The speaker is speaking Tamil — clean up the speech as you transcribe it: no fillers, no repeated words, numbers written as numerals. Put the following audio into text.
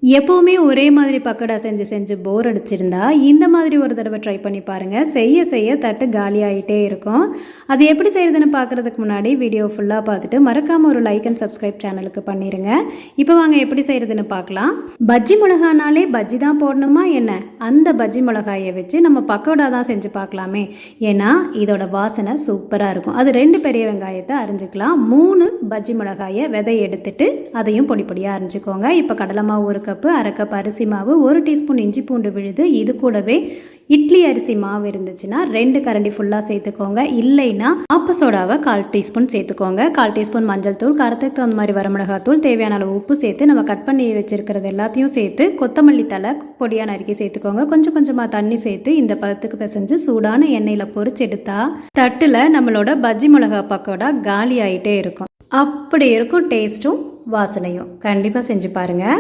எப்போவுமே ஒரே மாதிரி பக்கோடா செஞ்சு செஞ்சு போர் அடிச்சிருந்தா இந்த மாதிரி ஒரு தடவை ட்ரை பண்ணி பாருங்கள். செய்ய செய்ய தட்டு காலி ஆகிட்டே இருக்கும். அது எப்படி செய்கிறதுன்னு பார்க்குறதுக்கு முன்னாடி வீடியோ ஃபுல்லாக பார்த்துட்டு மறக்காமல் ஒரு லைக் அண்ட் சப்ஸ்கிரைப் சேனலுக்கு பண்ணிடுங்க. இப்போ வாங்க எப்படி செய்கிறதுன்னு பார்க்கலாம். பஜ்ஜி மிளகானாலே பஜ்ஜி தான் போடணுமா என்ன? அந்த பஜ்ஜி மிளகாயை வச்சு நம்ம பக்கோடா தான் செஞ்சு பார்க்கலாமே. ஏன்னா இதோட வாசனை சூப்பராக இருக்கும். அது 2 பெரிய வெங்காயத்தை அரிஞ்சிக்கலாம். 3 பஜ்ஜி மிளகாயை விதை எடுத்துட்டு அதையும் பொடி பொடியாக அரிஞ்சிக்கோங்க. இப்போ கடலை மாவு 1 கப்பு, 1/2 கப் அரிசி மாவு, 1 டீஸ்பூன் இஞ்சி பூண்டு விழுது, இது கூடவே இட்லி அரிசி மாவு இருந்துச்சுன்னா 2 கரண்டி ஃபுல்லாக சேர்த்துக்கோங்க. இல்லைன்னா ஆப்ப சோடாவை 1/4 டீஸ்பூன் சேர்த்துக்கோங்க. 1/4 டீஸ்பூன் மஞ்சள் தூள், காரத்துக்கு தகுந்த மாதிரி வரமிளகாத்தூள், தேவையான அளவு உப்பு சேர்த்து நம்ம கட் பண்ணி வச்சிருக்கிறது எல்லாத்தையும் சேர்த்து கொத்தமல்லி தலை பொடியாக நறுக்கி சேர்த்துக்கோங்க. கொஞ்சம் கொஞ்சமாக தண்ணி சேர்த்து இந்த பதத்துக்கு பிசைஞ்சு சூடான எண்ணெயில் பொரிச்சு எடுத்தா தட்டில் நம்மளோட பஜ்ஜி மிளகா பக்கோடா காலி ஆகிட்டே இருக்கும். அப்படி இருக்கும் டேஸ்ட்டும் வாசனையும். கண்டிப்பாக செஞ்சு பாருங்கள்.